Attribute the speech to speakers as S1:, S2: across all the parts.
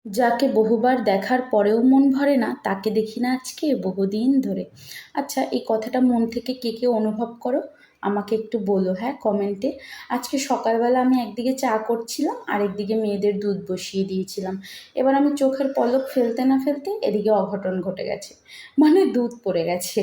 S1: যাকে বহুবার দেখার পরেও মন ভরে না তাকে দেখি না আজকে বহুদিন ধরে। আচ্ছা, এই কথাটা মন থেকে কে কে অনুভব করো আমাকে একটু বলো, হ্যাঁ, কমেন্টে। আজকে সকালবেলা আমি একদিকে চা করছিলাম আর একদিকে মেয়েদের দুধ বসিয়ে দিয়েছিলাম। এবার আমি চোখের পলক ফেলতে না ফেলতে এদিকে অঘটন ঘটে গেছে, মানে দুধ পড়ে গেছে।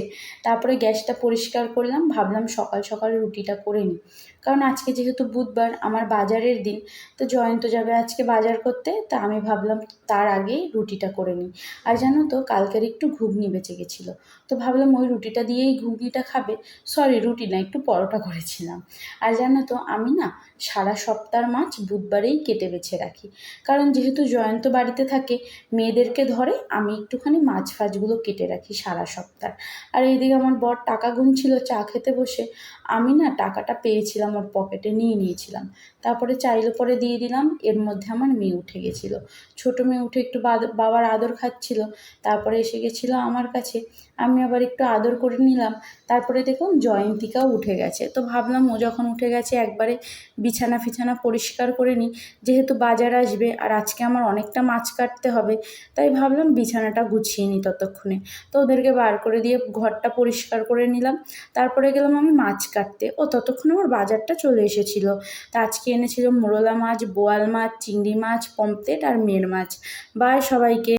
S1: তারপরে গ্যাসটা পরিষ্কার করলাম, ভাবলাম সকাল সকাল রুটিটা করে নিই, কারণ আজকে যেহেতু বুধবার আমার বাজারের দিন। তো জয়ন্ত যাবে আজকে বাজার করতে, তা আমি ভাবলাম তার আগেই রুটিটা করে নিই। আর জানো তো, কালকের একটু ঘুগনি বেঁচে গেছিলো, তো ভাবলাম ওই রুটিটা দিয়েই ঘুগনিটা খাবে। সরি, রুটি না, একটু পরোটা করেছিলাম। আর জানো তো, আমি না সারা সপ্তাহের মাছ বুধবারেই কেটে বেছে রাখি, কারণ যেহেতু জয়ন্ত বাড়িতে থাকে, মেয়েদেরকে ধরে, আমি একটুখানি মাছ ফাছগুলো কেটে রাখি সারা সপ্তাহ। আর এইদিকে আমার বর টাকা গুনছিল চা খেতে বসে, আমি না টাকাটা পেয়েছিলাম ওর পকেটে, নিয়ে নিয়েছিলাম। তারপরে চাইলে পরে দিয়ে দিলাম, এর মধ্যে আমার মেয়ে উঠে গেছিলো। ছোটো মেয়ে উঠে একটু বাবার আদর খাচ্ছিল, তারপরে এসে গেছিলো আমার কাছে, আমি আবার একটু আদর করে নিলাম। তারপরে দেখুন জয়ন্তিকাও উঠে গেছে, তো ভাবলাম ও যখন উঠে গেছে একবারে বিছানা ফিছানা পরিষ্কার করে নিই, যেহেতু বাজার আসবে আর আজকে আমার অনেকটা মাছ কাটতে হবে, তাই ভাবলাম বিছানাটা গুছিয়ে নিই ততক্ষণে। তো ওদেরকে বার করে দিয়ে ঘরটা পরিষ্কার করে নিলাম। তারপরে গেলাম আমি মাছ কাটতে, ও ততক্ষণ আমার বাজারটা চলে এসেছিলো। তা আজকে এনেছিল মোরলা মাছ, বোয়াল মাছ, চিংড়ি মাছ, পমফ্রেট আর মের মাছ। বাই সবাইকে।